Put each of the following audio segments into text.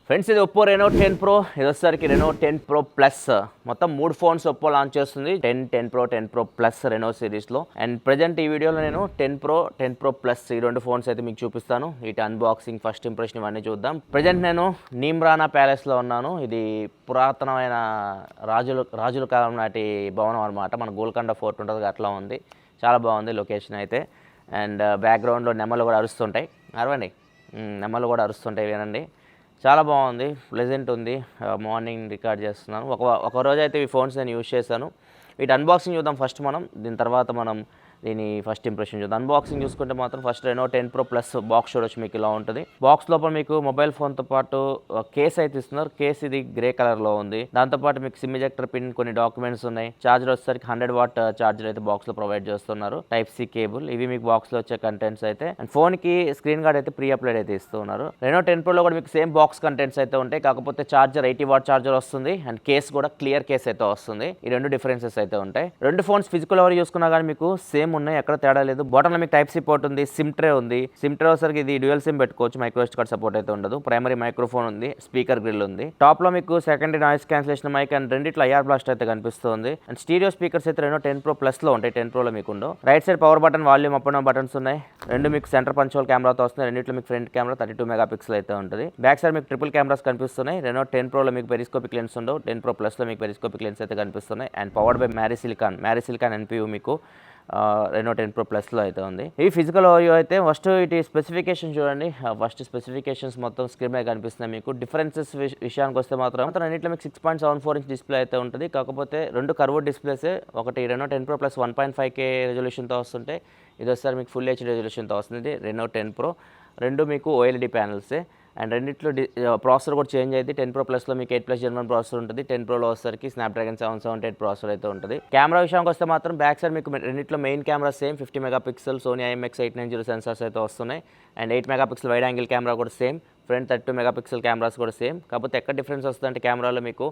Friends ఇది Oppo Reno 10 pro ఇది వచ్చేసరికి రెనో 10 ప్రో ప్లస్ మొత్తం 3 ఫోన్స్ ఒప్పో లాంచ్ చేస్తుంది 10 ప్రో 10 ప్రో ప్లస్ రెనో సిరీస్లో. అండ్ ప్రజెంట్ ఈ వీడియోలో నేను 10 ప్రో 10 ప్రో ప్లస్ ఈ రెండు ఫోన్స్ అయితే మీకు చూపిస్తాను. వీటి అన్బాక్సింగ్, ఫస్ట్ ఇంప్రెషన్ ఇవన్నీ చూద్దాం. ప్రజెంట్ నేను నీమ్రానా ప్యాలెస్లో ఉన్నాను. ఇది పురాతనమైన రాజుల కాలం నాటి భవనం అనమాట. మన గోల్కొండ ఫోర్ట్ ఉంటుంది అట్లా ఉంది. చాలా బాగుంది లొకేషన్ అయితే. అండ్ బ్యాక్గ్రౌండ్లో నెమ్మలు కూడా అరుస్తుంటాయి. అరవండి, నెమ్మలు కూడా అరుస్తుంటాయి వినండి. చాలా బాగుంది, ప్లెజెంట్ ఉంది. మార్నింగ్ రికార్డ్ చేస్తున్నాను. ఒక రోజు అయితే ఈ ఫోన్స్ నేను యూజ్ చేశాను. వీటి అన్బాక్సింగ్ చూద్దాం ఫస్ట్ మనం. దీని తర్వాత మనం దీని ఫస్ట్ ఇంప్రెషన్ చూద్దాం. అన్బాక్సింగ్ చూసుకుంటే మాత్రం first Reno 10 pro plus box చూడొచ్చు. మీకు ఇలా ఉంటుంది. బాక్స్ లోపల మీకు మొబైల్ ఫోన్తో పాటు కేస్ అయితే ఇస్తున్నారు. కేస్ ఇది గ్రే కలర్లో ఉంది. దాంతోపాటు మీకు సిమ్ ఎజెక్టర్ పిన్, కొన్ని డాక్యుమెంట్స్ ఉన్నాయి. చార్జర్ వచ్చేసరికి 100 వాట్ చార్జర్ అయితే బాక్స్లో ప్రొవైడ్ చేస్తున్నారు. Type C cable. ఇవి మీకు బాక్స్లో వచ్చే కంటెంట్స్ అయితే. అండ్ ఫోన్కి స్క్రీన్ గార్డ్ అయితే ప్రీ అప్లైడ్ అయితే ఇస్తున్నారు. రెనో 10 ప్రోలో కూడా మీకు సేమ్ బాక్స్ కంటెంట్స్ అయితే ఉంటాయి. కాకపోతే చార్జర్ 80 వాట్ చార్జర్ వస్తుంది. అండ్ కేస్ కూడా క్లియర్ కేస్ అయితే వస్తుంది. ఈ రెండు డిఫరెన్సెస్ అయితే ఉంటాయి. రెండు ఫోన్స్ ఫిజికల్ ఎవరు చూసుకున్నా కానీ మీకు సేమ్ ఉన్నాయి, ఎక్కడ తేడా లేదు. బాటంలో మీకు టైప్ సి పోర్ట్ ఉంది, సిమ్ ట్రే ఉంది. సిమ్ ట్రే వచ్చరికి ఇది డ్యూయల్ సిమ్ పెట్టుకోవచ్చు. మైక్రో ఎస్డి కార్డ్ సపోర్ట్ అయితే ఉండదు. ప్రైమరీ మైక్రోఫోన్ ఉంది, స్పీకర్ గ్రిల్ ఉంది. టాప్ లో మీకు secondary noise cancellation mic and రెండిట్లో ఐఆర్ బ్లాస్ట్ అయితే కనిపిస్తుంది. అండ్ స్టీరియో స్పీకర్స్ అయితే రెనో 10 ప్రో ప్లస్ లో ఉంటాయి. 10 ప్రోలో మీకు ఉండవు. Right side power button, volume up and down buttons ఉన్నాయి. రెండు మీకు సెంటర్ పంచోల్ కెమెరాతో వస్తున్నాయి. రెండిట్లో మీకు ఫ్రంట్ కెమెరా 32 మెగా పిక్సెల్ అయితే ఉంటుంది. బ్యాక్ సైడ్ మీకు ట్రిపుల్ కెమెరాస్ కనిపిస్తున్నాయి. రెనో 10 ప్రోలో మీకు పెరిస్కోపిక్ లెన్స్ ఉండవు. 10 ప్రో ప్లస్ లో మీకు పెరిస్కోపిక్ లెన్స్ అయితే కనిపిస్తున్నాయి. And powered by Mari silicon NPU మీకు రెనో 10 ప్రో ప్లస్లో అయితే ఉంది. ఈ ఫిజికల్ ఓరియో అయితే ఫస్ట్ ఇటు స్పెసిఫికేషన్ చూడండి. ఫస్ట్ స్పెసిఫికేషన్స్ మొత్తం స్క్రీన్ మీద కనిపిస్తున్నాయి. మీకు డిఫరెన్సెస్ విషయానికి వస్తే మాత్రం అన్నింటిలో మీకు 6.74 ఇంచ్ డిస్ప్లే అయితే ఉంటుంది. కాకపోతే రెండు కర్వ్డ్ డిస్ప్లేసే. ఒకటి రెనో 10 ప్రో ప్లస్ 1.5K రెజల్యూషన్తో వస్తుంటే, ఇది వస్తారు మీకు ఫుల్ హెచ్డీ రెజల్యూషన్తో వస్తుంది రెనో 10 ప్రో. రెండు మీకు ఓఎల్ఈడి ప్యానల్సే. అండ్ రెండిట్లో ప్రాసెసర్ కూడా చేంజ్ అయితే. 10 ప్రో ప్లస్లో మీకు 8+ Gen 1 ప్రాసెసర్ ఉంటుంది. 10 ప్రోలో వచ్చేసరికి స్నాప్డ్రాగన్ 778 ప్రాసెసర్ అయితే ఉంటుంది. కెమెరా విషయానికి వస్తే మాత్రం బ్యాక్ సైడ్ మీకు రెండిట్లో main camera same 50 mega pixel Sony IMX890 sensors అయితే వస్తున్నాయి. And 8 mega pixel wide angle camera కూడా same. Front 32 mega pixel cameras కూడా సేమ్. కాకపోతే ఎక్కడ డిఫరెన్స్ వస్తుందంటే కెమెరాలో మీకు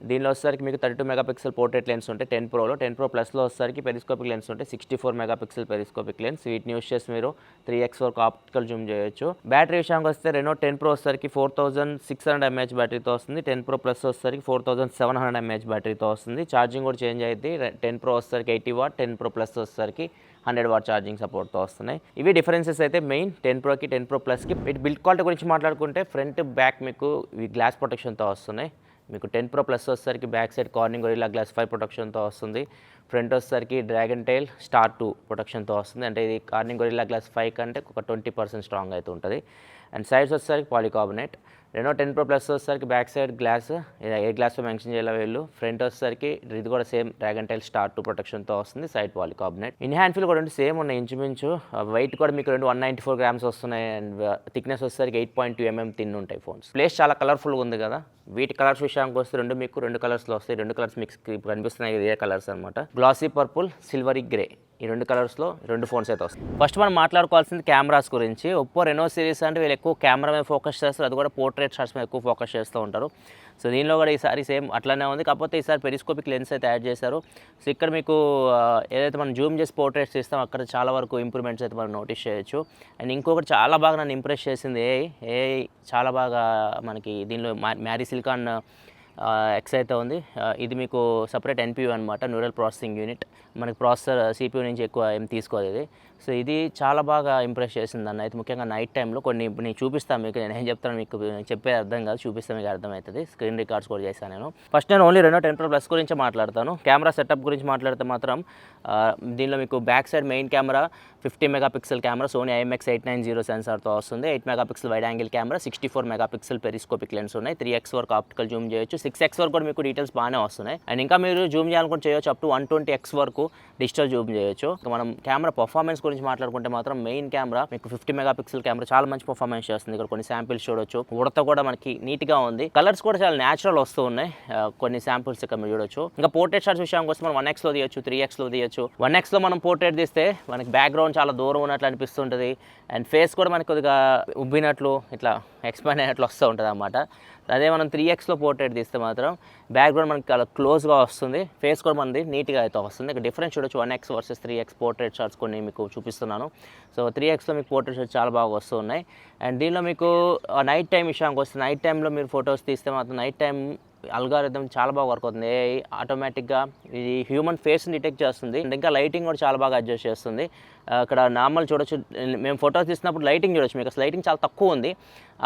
దీనిలో వచ్చేసరికి మీకు 32 మెగా పిక్సెల్ పోర్ట్రేట్ లెన్స్ ఉంటాయి 10 ప్రోలో. 10 ప్రో ప్లస్లో వచ్చేసరికి పెరిస్కోపిక్ లెన్స్ ఉంటాయి 64 మెగా పిక్సెల్ పెరిస్కోపిక్ లెన్స్. వీటిని యూస్ చేసి మీరు 3x వరకు ఆప్టికల్ జూమ్ చేయొచ్చు. బ్యాటరీ విషయానికి వస్తే రెనో 10 ప్రో వచ్చేసరికి 4600 mAh బ్యాటరీతో వస్తుంది. 10 ప్రో ప్లస్ వచ్చేసరికి 4700 mAh బ్యాటరీతో వస్తుంది. ఛార్జింగ్ కూడా చేంజ్ అయితే. 10 ప్రో వచ్చేసరికి 80 వాట్, 10 ప్రో ప్లస్ వచ్చేసరికి 100 వాట్ ఛార్జింగ్ సపోర్ట్తో వస్తున్నాయి. ఇవి డిఫరెన్సెస్ అయితే మెయిన్ 10 ప్రోకి 10 ప్రో ప్లస్కి. ఇటు బిల్డ్ క్వాలిటీ గురించి మాట్లాడుకుంటే ఫ్రంట్ బ్యాక్ మీకు ఈ గ్లాస్ ప్రొటెక్షన్తో వస్తున్నాయి. మీకు 10 ప్రో ప్లస్ వచ్చేసరికి back side Corning Gorilla Glass 5 ప్రొటెక్షన్తో వస్తుంది. ఫ్రంట్ వచ్చేసరికి డ్రాగన్ టైల్ స్టార్ 2 ప్రొటెక్షన్తో వస్తుంది. అంటే ఇది కార్నింగ్ గొరిల్లా గ్లాస్ 5 కంటే ఒక 20% స్ట్రాంగ్ అయితే ఉంటుంది. అండ్ సైడ్స్ వచ్చేసరికి పాలికార్బోనేట్. రెనో 10 ప్రో ప్లస్ వచ్చేసరికి బ్యాక్ సైడ్ గ్లాస్ ఏ గ్లాస్లో మెన్షన్ చేయాలి వీళ్ళు. ఫ్రంట్ వచ్చేసరికి ఇది కూడా సేమ్ డ్రాగన్ టైల్ స్టార్ 2 ప్రొటెక్షన్తో వస్తుంది. Side polycarbonate. In hand feel కూడా సేమ్ ఉన్నాయి ఇంచుమించు. వెయిట్ కూడా మీకు 194 గ్రామ్స్ వస్తున్నాయి. అండ్ థిక్నెస్ వచ్చేసరికి 8.2 mm థిన్ ఉంటాయి ఫోన్స్. ప్లేస్ చాలా కలర్ఫుల్గా ఉంది కదా. వీటి కలర్స్ విషయానికి వస్తే మీకు రెండు కలర్స్లో వస్తాయి. రెండు కలర్స్ మీకు కనిపిస్తున్నాయి. ఇదే కలర్స్ అనమాట. Glossy purple, silvery grey. ఈ రెండు కలర్స్లో రెండు ఫోన్స్ అయితే వస్తాయి. ఫస్ట్ మనం మాట్లాడుకోవాల్సింది కెమెరాస్ గురించి. ఒప్పో రెనో సిరీస్ అంటే వీళ్ళు ఎక్కువ కెమెరా మీద ఫోకస్ చేస్తారు. అది కూడా పోర్ట్రేట్ షాట్స్ మీద ఎక్కువ ఫోకస్ చేస్తూ ఉంటారు. సో దీనిలో కూడా ఈసారి సేమ్ అట్లానే ఉంది. కాకపోతే ఈసారి పెరిస్కోపిక్ లెన్స్ అయితే యాడ్ చేశారు. సో ఇక్కడ మీకు ఏదైతే మనం జూమ్ చేసి పోర్ట్రేట్స్ చేస్తాం అక్కడ చాలా వరకు ఇంప్రూవ్మెంట్స్ అయితే మనం నోటీస్ చేయొచ్చు. అండ్ ఇంకొకటి చాలా బాగా నన్ను ఇంప్రెస్ చేసింది ఏఐ చాలా బాగా మనకి దీనిలో మ్యారీ సిలికాన్ ఎక్స్ అయితే ఉంది. ఇది మీకు సపరేట్ ఎన్పియూ అనమాట, న్యూరల్ ప్రాసెసింగ్ యూనిట్. మనకి ప్రాసెసర్ సిపియూ నుంచి ఎక్కువ ఏం తీసుకోలేదు ఇది. సో ఇది చాలా బాగా ఇంప్రెస్ చేసింది అన్న అయితే, ముఖ్యంగా నైట్ టైంలో. కొన్ని నేను చూపిస్తాను మీకు. నేను ఏం చెప్తాను మీకు చెప్పే అర్థం కాదు, చూపిస్తాను మీకు అర్థమవుతుంది. స్క్రీన్ రికార్డ్స్ కూడా చేశాను నేను. ఫస్ట్ నేను ఓన్లీ రెనో 10 ప్రో ప్లస్ గురించి మాట్లాడతాను. కెమెరా సెటప్ గురించి మాట్లాడితే మాత్రం దీనిలో మీకు back side main camera 50 mega pixel camera Sony IMX890 సెన్సార్తో వస్తుంది. 8 mega pixel wide angle camera, 64 mega pixel periscopic lens ఉన్నాయి. 3x వరకు ఆప్టికల్ జూమ్ చేయొచ్చు. 6x వరకు కూడా మీకు డీటెయిల్స్ బాగానే వస్తున్నాయి. అండ్ ఇంకా మీరు జూమ్ చేయాలనుకుంటే చేయొచ్చు. అప్ టు 120x వరకు డిజిటల్ జూమ్ చేయొచ్చు. మనం కెమెరా పర్ఫార్మెన్స్ గురించి మాట్లాడుకుంటే మాత్రం మెయిన్ కెమెరా మీకు 50 మెగా పిక్సెల్ కెమెరా చాలా మంచి పర్ఫార్మెన్స్ చేస్తుంది. ఇక్కడ కొన్ని శాంపిల్స్ చూడొచ్చు. ఉడత కూడా మనకి నీట్గా ఉంది. కలర్స్ కూడా చాలా న్యాచురల్ వస్తూ ఉన్నాయి. కొన్ని శాంపిల్స్ ఇక్కడ మీరు చూడొచ్చు. ఇంకా పోర్ట్రేట్ షాట్స్ విషయానికి వస్తే మనం 1xలో తీయచ్చు, 3xలో తీయచ్చు. 1xలో మనం పోర్ట్రేట్ తీస్తే మనకి బ్యాక్గ్రౌండ్ చాలా దూరం ఉన్నట్లు అనిపిస్తుంటుంది. అండ్ ఫేస్ కూడా మనకి కొద్దిగా ఉబ్బినట్లు ఇట్లా ఎక్స్పాండ్ అయినట్లు వస్తూ ఉంటుంది అన్నమాట. అదే మనం 3xలో పోర్ట్రేట్ తీస్తే మాత్రం బ్యాక్గ్రౌండ్ మనకి చాలా క్లోజ్గా వస్తుంది. ఫేస్ కూడా మనది నీట్గా అయితే వస్తుంది. ఇక్కడ డిఫరెన్స్ చూడొచ్చు 1x versus 3x portrait shots కొన్ని మీకు చూపిస్తున్నాను. సో 3xలో మీకు పోర్ట్రేట్స్ చాలా బాగా వస్తున్నాయి. అండ్ దీనిలో మీకు నైట్ టైం విషయానికి వస్తే నైట్ టైంలో మీరు ఫొటోస్ తీస్తే మాత్రం నైట్ టైం అల్గారిథం చాలా బాగా వర్క్ అవుతుంది. ఏఐ ఆటోమేటిక్గా ఇది హ్యూమన్ ఫేస్ని డిటెక్ట్ చేస్తుంది అండ్ ఇంకా లైటింగ్ కూడా చాలా బాగా అడ్జస్ట్ చేస్తుంది. అక్కడ నార్మల్ చూడొచ్చు, మేము ఫొటోస్ తీసినప్పుడు లైటింగ్ చూడొచ్చు, మీకు అసలు లైటింగ్ చాలా తక్కువ ఉంది.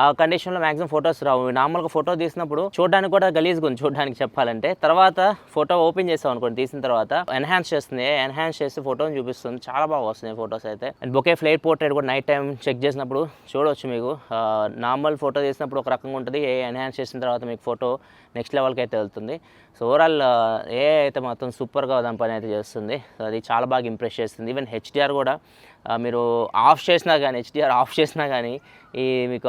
ఆ కండిషన్లో మ్యాక్సిమం ఫొటోస్ రావు. నార్మల్గా ఫోటో తీసినప్పుడు చూడడానికి కూడా గలీజ్గా ఉంది చూడడానికి చెప్పాలంటే. తర్వాత ఫోటో ఓపెన్ చేస్తాం అనుకోండి, తీసిన తర్వాత ఎన్హాన్స్ చేస్తుంది, ఎన్హాన్స్ చేసి ఫోటోని చూపిస్తుంది, చాలా బాగా వస్తున్నాయి ఫొటోస్ అయితే. అండ్ బొకే ఫ్లేర్ పోర్ట్రేట్ కూడా నైట్ టైం చెక్ చేసినప్పుడు చూడవచ్చు. మీకు నార్మల్ ఫోటో తీసినప్పుడు ఒక రకంగా ఉంటుంది, ఎన్హాన్స్ చేసిన తర్వాత మీకు ఫోటో నెక్స్ట్ లెవెల్కి అయితే వెళ్తుంది. సో ఓవరాల్ ఏ అయితే మాత్రం సూపర్గా దాని పని అయితే చేస్తుంది. సో అది చాలా బాగా ఇంప్రెస్ చేస్తుంది. ఈవెన్ హెచ్డిఆర్ కూడా మీరు ఆఫ్ చేసినా కానీ, హెచ్డిఆర్ ఆఫ్ చేసినా కానీ ఈ మీకు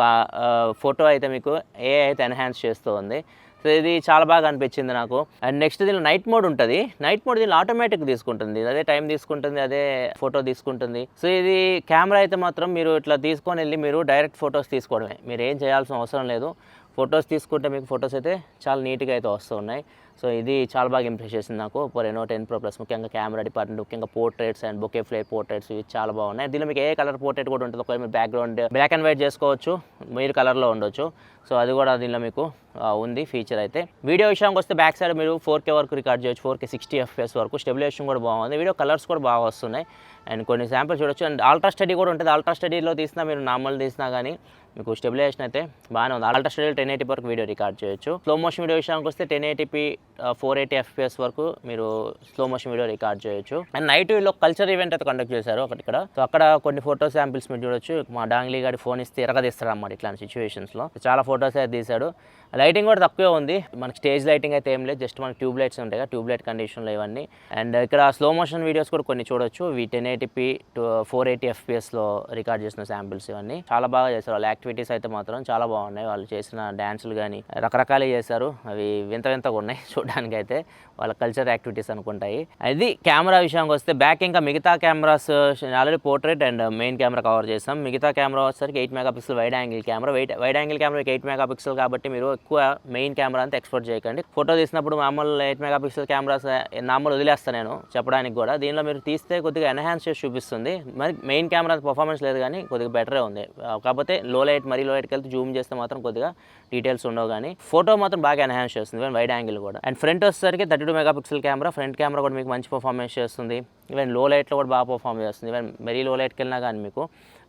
ఫోటో అయితే మీకు ఏ అయితే ఎన్హాన్స్ చేస్తూ ఉంది. సో ఇది చాలా బాగా అనిపించింది నాకు. అండ్ నెక్స్ట్ దీనిలో నైట్ మోడ్ ఉంటుంది. నైట్ మోడ్ దీనిలో ఆటోమేటిక్ తీసుకుంటుంది, అదే టైం తీసుకుంటుంది, అదే ఫోటో తీసుకుంటుంది. సో ఇది కెమెరా అయితే మాత్రం మీరు ఇట్లా తీసుకొని వెళ్ళి మీరు డైరెక్ట్ ఫొటోస్ తీసుకోవడమే, మీరు ఏం చేయాల్సిన అవసరం లేదు. ఫొటోస్ తీసుకుంటే మీకు ఫొటోస్ అయితే చాలా నీట్గా అయితే వస్తూ ఉన్నాయి. సో ఇది చాలా బాగా ఇంప్రెస్ చేసింది నాకు OPPO Reno 10 Pro Plus. ముఖ్యంగా కెమెరా డిపార్ట్మెంట్, ముఖ్యంగా portraits and bokeh flare portraits ఇవి చాలా బాగున్నాయి. దీనిలో మీకు ఏ కలర్ పోర్ట్రేట్ కూడా ఉంటుంది. ఒకవేళ మీరు బ్యాక్గ్రౌండ్ బ్లాక్ అండ్ వైట్ చేసుకోవచ్చు, మీరు కలర్లో ఉండొచ్చు. సో అది కూడా దీనిలో మీకు ఉంది ఫీచర్ అయితే. వీడియో విషయానికి వస్తే బ్యాక్ సైడ్ మీరు 4K వరకు రికార్డ్ చేయొచ్చు, 4K 60 FPS వరకు. స్టెబిలైజేషన్ కూడా బాగుంది, వీడియో కలర్స్ కూడా బాగా వస్తున్నాయి. అండ్ కొన్ని శాంపిల్స్ చూడొచ్చు. అండ్ అల్ట్రా స్టడీ కూడా ఉంటుంది. అల్ట్రా స్టడీలో తీసినా మీరు నార్మల్ తీసినా కానీ మీకు స్టెబిలైజేషన్ అయితే బాగానే ఉంది. అల్ట్రా స్టడీలో 1080p వరకు వీడియో రికార్డ్ చేయొచ్చు. స్లో మోషన్ వీడియో విషయానికి వస్తే 1080p 480 FPS వరకు మీరు స్లో మోషన్ వీడియో రికార్డ్ చేయొచ్చు. అండ్ నైట్ వీళ్ళు కల్చర్ ఈవెంట్ అయితే కండక్ట్ చేశారు ఒకటి ఇక్కడ. సో అక్కడ కొన్ని ఫోటో శాంపిల్స్ మీరు చూడొచ్చు. మా డాంగ్లీ గారి ఫోన్ ఇస్తే ఎరగదీస్తాడు అన్నమాట ఇట్లాంటి సిచ్యువేషన్స్లో. చాలా ఫోటోస్ అయితే తీశాడు. లైటింగ్ కూడా తక్కువే ఉంది, మనకి స్టేజ్ లైటింగ్ అయితే ఏం లేదు, జస్ట్ మనకి ట్యూబ్ లైట్స్ ఉంటాయి కదా, ట్యూబ్ లైట్ కండిషన్లో ఇవన్నీ. అండ్ ఇక్కడ స్లో మోషన్ వీడియోస్ కూడా కొన్ని చూడొచ్చు. ఇవి 1080p 480 FPSలో రికార్డ్ చేసిన శాంపిల్స్ ఇవన్నీ చాలా బాగా చేశారు. వాళ్ళ యాక్టివిటీస్ అయితే మాత్రం చాలా బాగున్నాయి. వాళ్ళు చేసిన డ్యాన్సులు కానీ రకరకాలు చేశారు, అవి వింత వింతగా ఉన్నాయి చూడడానికి అయితే. వాళ్ళ కల్చర్ యాక్టివిటీస్ అనుకుంటాయి. అది కెమెరా విషయానికి వస్తే బ్యాక్ ఇంకా మిగతా cameras already portrait and main camera cover చేస్తాం. మిగతా కెమెరా వచ్చేసరికి 8 MP wide angle camera. Wide angle కెమెరాకి 8 MP కాబట్టి మీరు ఎక్కువ మెయిన్ కెమెరా అంతా ఎక్స్పోర్ట్ చేయకండి. ఫోటో తీసినప్పుడు మామూలు 8 MP కెమెరాస్ నార్మల్ వదిలేస్తాను నేను చెప్పడానికి కూడా. దీనిలో మీరు తీస్తే కొద్దిగా ఎన్హాన్స్ చేసి చూపిస్తుంది. మరి మెయిన్ కెమెరా పర్ఫార్మెన్స్ లేదు కానీ కొద్దిగా బెటరే ఉంది. కాకపోతే లో లైట్కి వెళ్తే జూమ్ చేస్తే మాత్రం కొద్దిగా డీటెయిల్స్ ఉండవు, కానీ ఫోటో మాత్రం బాగా ఎన్హాన్స్ చేస్తుంది ఈవెన్ వైడ్ యాంగిల్ కూడా. అండ్ ఫ్రంట్ వచ్చేసరికి 32 MP కెమెరా. ఫ్రంట్ కెమెరా కూడా మీకు మంచి పర్ఫార్మెన్స్ చేస్తుంది. ఈవెన్ లో లైట్లో కూడా బాగా పర్ఫార్మ్ చేస్తుంది. ఈవెన్ మరీ లో లైట్కి వెళ్ళినా కానీ మీకు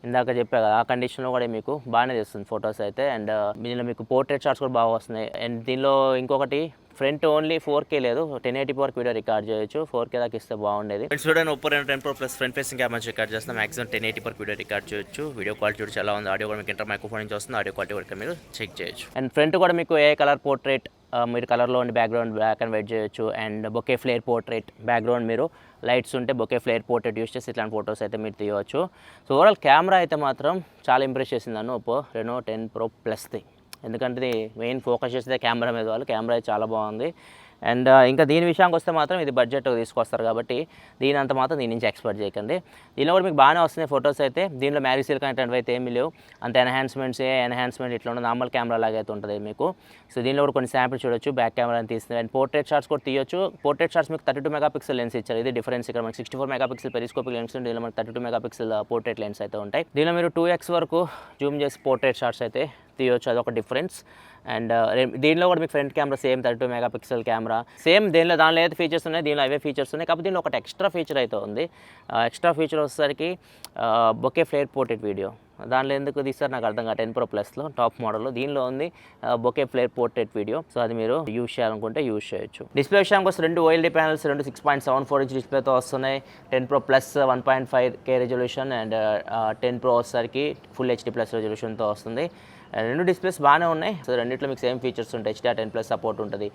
ఇందాక చెప్పా కదా, ఆ కండిషన్లో కూడా మీకు బాగానే చేస్తుంది ఫొటోస్ అయితే. అండ్ దీనిలో మీకు పోర్ట్రేట్ షాట్స్ కూడా బాగా వస్తున్నాయి. అండ్ దీనిలో ఇంకొకటి ఫ్రంట్ ఓన్లీ 4K లేదు, 1080p వరకు వీడియో రికార్డ్ చేయొచ్చు. 4K దాకా ఇస్తే బాగుండేది. చూడండి OPPO Reno 10 Pro Plus front facing camera record చేస్తాం. మాక్సిమం 1080p వరకు వీడియో రికార్డ్ చేయొచ్చు. వీడియో క్వాలిటీ చూడొచ్చు ఎలా ఉంది. ఆడియో కూడా మీకు ఇంటర్ మైక్రోఫోన్ నుంచి వస్తుంది, ఆడియో క్వాలిటీ వరకు మీరు చెక్ చేయొచ్చు. అండ్ ఫ్రంట్ కూడా మీకు ఏ కలర్ పోర్ట్రేట్ మీరు కలర్లో ఉండి బ్యాక్గ్రౌండ్ బ్లాక్ అండ్ వైట్ చేయొచ్చు. And bokeh flare portrait background మీరు లైట్స్ ఉంటే బొకే ఫ్లేర్ పోర్ట్రేట్ యూస్ చేసి ఇట్లాంటి ఫొటోస్ అయితే మీరు తీయవచ్చు. సో ఓవరాల్ కెమెరా అయితే మాత్రం చాలా ఇంప్రెస్ చేసింది నన్ను OPPO Reno 10 Pro Plusది. ఎందుకంటే ఇది మెయిన్ ఫోకస్ చేస్తే కెమెరా మీద వాళ్ళు. కెమెరా అయితే చాలా బాగుంది. అండ్ ఇంకా దీని విషయానికి వస్తే మాత్రం ఇది బడ్జెట్ తీసుకొస్తారు కాబట్టి దీని అంత మాత్రం దీని నుంచి ఎక్స్పెక్ట్ చేయకండి. దీనిలో కూడా మీకు బాగానే వస్తున్నాయి ఫొటోస్ అయితే. దీనిలో మ్యారిసిల్ కంటెంట్ అయితే ఏమీ లేవు, అంత ఎన్హాన్స్మెంట్ ఇట్లా ఉండదు, నార్మల్ కెమెరా లాగా అయితే ఉంటుంది మీకు. సో దీనిలో కూడా కొన్ని శాంపిల్ చూడొచ్చు, బ్యాక్ కెమెరాని తీస్తుంది. అండ్ పోర్ట్రేట్ షాట్స్ కూడా తీయొచ్చు. పోర్ట్రేట్ షాట్స్ మీకు 32 MP లెన్స్ ఇచ్చారు, ఇది డిఫరెన్స్. ఇక్కడ మనకి 64 MP పెరిస్కోపిక్ లెన్స్ ఉంది, దీనిలో మనకి 32 MP పోర్ట్రేట్ లెన్స్ అయితే ఉంటాయి. దీనిలో మీరు 2x వరకు జూమ్ చేసి పోర్ట్రేట్ షాట్స్ అయితే తీయొచ్చు, అదొక డిఫరెన్స్. అండ్ దీనిలో కూడా మీకు front camera same 32 MP camera same. దానిలో అయితే ఫీచర్స్ ఉన్నాయి, దీనిలో అవే ఫీచర్స్ ఉన్నాయి. కాకపోతే దీనిలో ఒకటి ఎక్స్ట్రా ఫీచర్ అయితే ఉంది. ఎక్స్ట్రా ఫీచర్ వచ్చేసరికి బొకే ఫ్లేర్ పోర్ట్రేట్ వీడియో. దానిలో ఎందుకు తీస్తారు నాకు అర్థం కాదు. 10 Pro Plusలో టాప్ మోడల్లో దీనిలో ఉంది bokeh flare portrait video. So అది మీరు యూజ్ చేయాలనుకుంటే యూజ్ చేయొచ్చు. డిస్ప్లే విషయానికి వస్తే 2 OLED ప్యానల్స్, 2 6.74 inch డిస్ప్లేతో వస్తున్నాయి. 10 Pro Plus 1.5K resolution and 10 Pro వచ్చేసరికి ఫుల్ HD+ రెజల్యూషన్తో వస్తుంది. రెండు డిస్ప్లేస్ బాగానే ఉన్నాయి. సో రెండిట్లో మీకు సేమ్ ఫీచర్స్ ఉంటాయి. HDR10+ సపోర్ట్ ఉంటుంది.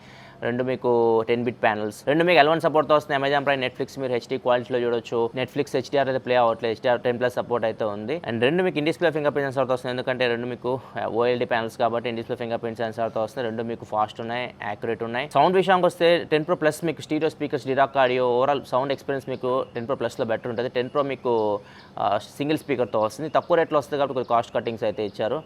రెండు మీకు 10-bit ప్యానల్స్. రెండు మీకు L1 సపోర్ట్తో వస్తుంది. అమెజాన్ ప్రైమ్, నెట్ఫ్లిక్స్ మీరు HD క్వాలిటీలో చూడొచ్చు. నెట్ఫ్లిక్స్ HDR అయితే ప్లే అవ్వట్లేదు, HDR10+ సపోర్ట్ అయితే ఉంది. అండ్ రెండు మీకు ఇన్ డిస్ప్లే ఫింగర్ ప్రింట్ సెన్సార్తో వస్తుంది, ఎందుకంటే రెండు మీకు OLED ప్యానల్స్ కాబట్టి ఇన్ డిస్ప్లే ఫింగర్ ప్రింట్ సెన్సార్తో వస్తుంది. రెండు మీకు ఫాస్ట్ ఉన్నాయి, యాక్యురేట్ ఉన్నాయి. సౌండ్ విషయానికి వస్తే 10 Pro Plus మీకు stereo speakers, Dirac audio, overall sound experience మీకు 10 Pro Plusలో బెటర్ ఉంటుంది. 10 Pro మీకు సింగిల్ స్పీకర్తో వస్తుంది, తక్కువ రేట్లో వస్తుంది కాబట్టి కొన్ని కాస్ట్ కటింగ్స్ అయితే ఇచ్చారు.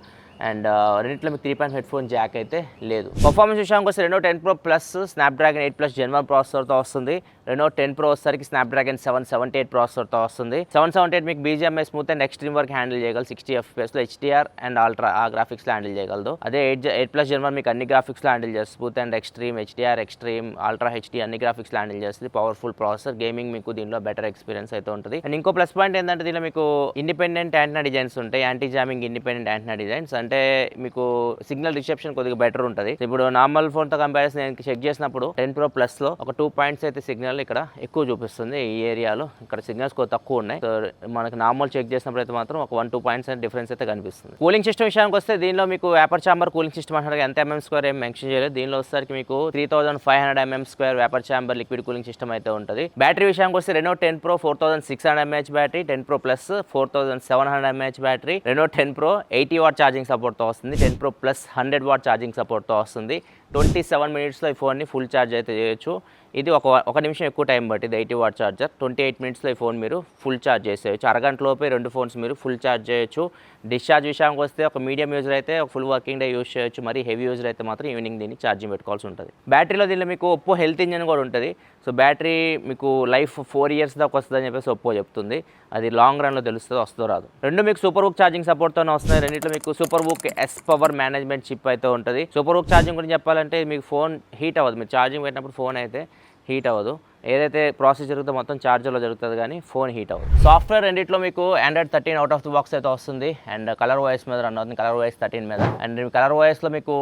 అండ్ రెండింటిలో మీకు 3.5 హెడ్ఫోన్ జాక్ అయితే లేదు. పర్ఫార్మెన్స్ విషయానికి వస్తే Reno 10 Pro Plus Snapdragon 8+ Gen 1 ప్రాసెసర్తో వస్తుంది. రెనో 10 Pro వచ్చేసరికి స్నాప్డ్రాగన్ 778 ప్రాసెసర్తో వస్తుంది. 778 మీకు BGMI స్మూత్ అండ్ ఎక్స్ట్రీమ్ వరకు హ్యాండిల్ చేయగలదు. 60 FPS లో HDR అండ్ అల్ట్రా ఆ గ్రాఫిక్స్లో హ్యాండిల్ చేయగలదు. అదే 8+ Gen 1 మీకు అన్ని గ్రాఫిక్స్లో హ్యాండిల్ చేస్తుంది. Smooth and extreme, HDR, extreme, ultra HD అన్ని గ్రాఫిక్స్లో హ్యాండిల్ చేస్తుంది. పవర్ఫుల్ ప్రాసెసర్, గేమింగ్ మీకు దీనిలో బెటర్ ఎక్స్పీరియన్స్ అయితే ఉంటుంది. అండ్ ఇంకో ప్లస్ పాయింట్ ఏంటంటే దీనిలో మీకు ఇండిపెండెంట్ యాంటెన్నా డిజైన్స్ ఉంటాయి. Anti jamming independent antenna designs అంటే మీకు సిగ్నల్ రిసెప్షన్ కొద్దిగా బెటర్ ఉంటుంది. ఇప్పుడు నార్మల్ ఫోన్తో కంపారిజన్ నేను చెక్ చేసినప్పుడు 10 Pro Plus లో ఒక 2 పాయింట్స్ అయితే సిగ్నల్ ఇక్కడ ఎక్కువ చూపిస్తుంది. ఈ ఏరియాలో ఇక్కడ సిగ్నల్స్ కొద్దిగా తక్కువ ఉన్నాయి. సో మనకి నార్మల్ చెక్ చేసినప్పుడు అయితే మాత్రం ఒక 1-2 పాయింట్స్ అయితే డిఫరెన్స్ అయితే కనిపిస్తుంది. కూలింగ్ సిస్టమ్ విషయానికి వస్తే దీనిలో మీకు వేపర్ చాంబర్ కూలింగ్ సిస్టమ్ అంటారు. ఎంత mm² ఏం మెన్షన్ చేయలేదు. దీనిలో వచ్చేసరికి మీకు 3500 mm² vapour chamber liquid cooling system అయితే ఉంటుంది. బ్యాటరీ విషయానికి వస్తే Reno 10 Pro 4600 mAh battery, 10 Pro Plus 4700 mAh battery, Reno 10 Pro 80 watt charging సపోర్ట్తో వస్తుంది. 10 Pro Plus 100 వాట్ ఛార్జింగ్ సపోర్ట్తో వస్తుంది. 27 మినిట్స్లో ఈ ఫోన్ని ఫుల్ ఛార్జ్ అయితే చేయొచ్చు. ఇది ఒక నిమిషం ఎక్కువ టైం పట్టింది. 80 వాట్ ఛార్జర్ 28 మినిట్స్లో ఈ ఫోన్ మీరు ఫుల్ ఛార్జ్ చేసేయచ్చు. అరగంటలోపే 2 ఫోన్స్ మీరు ఫుల్ ఛార్జ్ చేయొచ్చు. డిశ్చార్జ్ విషయానికి వస్తే ఒక మీడియం యూజర్ అయితే ఒక ఫుల్ వర్కింగ్ డే యూజ్ చేయొచ్చు. మరి హెవీ యూజర్ అయితే మాత్రం ఈవినింగ్ దీన్ని ఛార్జింగ్ పెట్టుకోవాల్సి ఉంటుంది. బ్యాటరీలో దీనిలో మీకు ఒప్పో హెల్త్ ఇంజన్ కూడా ఉంటుంది. సో బ్యాటరీ మీకు లైఫ్ 4 ఇయర్స్ దాకా వస్తుందని చెప్పేసి ఒప్పో చెప్తుంది. అది లాంగ్ రన్లో తెలుస్తుంది వస్తుందో రాదు. రెండు మీకు సూపర్ బుక్ ఛార్జింగ్ సపోర్ట్తోనే వస్తున్నాయి. రెండింటిలో మీకు super book S power management chip అయితే ఉంటుంది. సూపర్ బుక్ ఛార్జింగ్ గురించి చెప్పాలంటే మీకు ఫోన్ హీట్ అవ్వదు. మీరు ఛార్జింగ్ పెట్టినప్పుడు ఫోన్ అయితే హీట్ అవ్వదు. ఏదైతే ప్రాసెస్ జరుగుతుందో మొత్తం ఛార్జర్లో జరుగుతుంది కానీ ఫోన్ హీట్ అవ్వదు. సాఫ్ట్వేర్ రెండింటిలో మీకు Android 13 out of the box అయితే వస్తుంది. అండ్ కలర్ OS మీద రన్ అవుతుంది, కలర్ OS 13 మీద. అండ్ కలర్ OSలో మీకు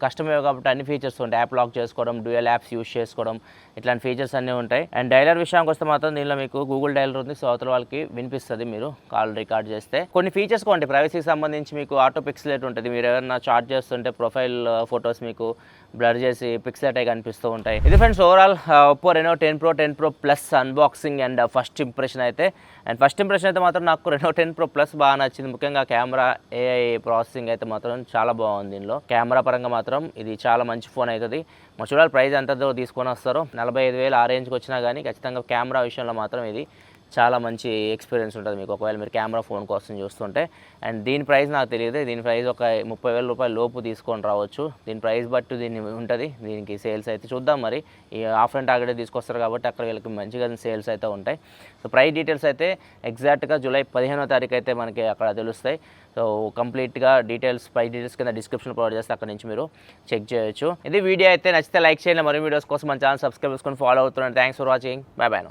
కస్టమ్ కాబట్టి అన్ని ఫీచర్స్ ఉంటాయి. యాప్ లాక్ చేసుకోవడం, డ్యూయల్ యాప్స్ యూజ్ చేసుకోవడం, ఇట్లాంటి ఫీచర్స్ అన్నీ ఉంటాయి. అండ్ డైలర్ విషయానికి వస్తే మాత్రం దీనిలో మీకు గూగుల్ డైలర్ ఉంది. సో అవతల వాళ్ళకి వినిపిస్తుంది మీరు కాల్ రికార్డ్ చేస్తే. కొన్ని ఫీచర్స్ ఉంటాయి ప్రైవసీకి సంబంధించి. మీకు ఆటో పిక్సెలేట్ ఉంటుంది. మీరు ఎవరైనా చార్జ్ చేస్తుంటే ప్రొఫైల్ ఫొటోస్ మీకు బ్లర్ చేసి పిక్సెలేట్ అయి కనిపిస్తూ ఉంటాయి. ఇది friends overall Oppo Reno 10 Pro 10 Pro Plus unboxing and first impression అయితే. అండ్ ఫస్ట్ ఇంప్రెషన్ అయితే మాత్రం నాకు రెనో 10 Pro Plus బాగా నచ్చింది. ముఖ్యంగా కెమెరా, AI ప్రాసెసింగ్ అయితే మాత్రం చాలా బాగుంది. దీనిలో కెమెరా పరంగా మాత్రం ఇది చాలా మంచి ఫోన్ అవుతుంది. మా చూడాలి ప్రైస్ ఎంతదో తీసుకొని వస్తారో. 45,000 ఆ రేంజ్కి వచ్చినా కానీ ఖచ్చితంగా కెమెరా విషయంలో మాత్రం ఇది చాలా మంచి ఎక్స్పీరియన్స్ ఉంటుంది మీకు ఒకవేళ మీరు కెమెరా ఫోన్ కోసం చూస్తుంటే. అండ్ దీని ప్రైస్ నాకు తెలియదు. దీని ప్రైస్ ఒక 30,000 రూపాయల లోపు తీసుకొని రావచ్చు. దీని ప్రైస్ బట్టి దీన్ని ఉంటుంది. దీనికి సేల్స్ అయితే చూద్దాం. మరి ఈ ఆఫ్ అండ్ టార్గెట్ తీసుకొస్తారు కాబట్టి అక్కడ వీళ్ళకి మంచిగా సేల్స్ అయితే ఉంటాయి. సో ప్రైస్ డీటెయిల్స్ అయితే ఎగ్జాక్ట్గా జూలై 15వ తారీఖు అయితే మనకి అక్కడ తెలుస్తాయి. సో కంప్లీట్గా డీటెయిల్స్ ప్రైస్ డీటెయిల్స్ కింద డిస్క్రిప్షన్ ప్రొవైడ్ చేస్తే అక్కడ నుంచి మీరు చెక్ చేయొచ్చు. ఇది వీడియో అయితే నచ్చితే లైక్ చేయండి. మరిన్ని వీడియోస్ కోసం మన ఛానల్ సబ్స్క్రైబ్ చేసుకొని ఫాలో అవుతున్నాను. Thanks for watching. By by.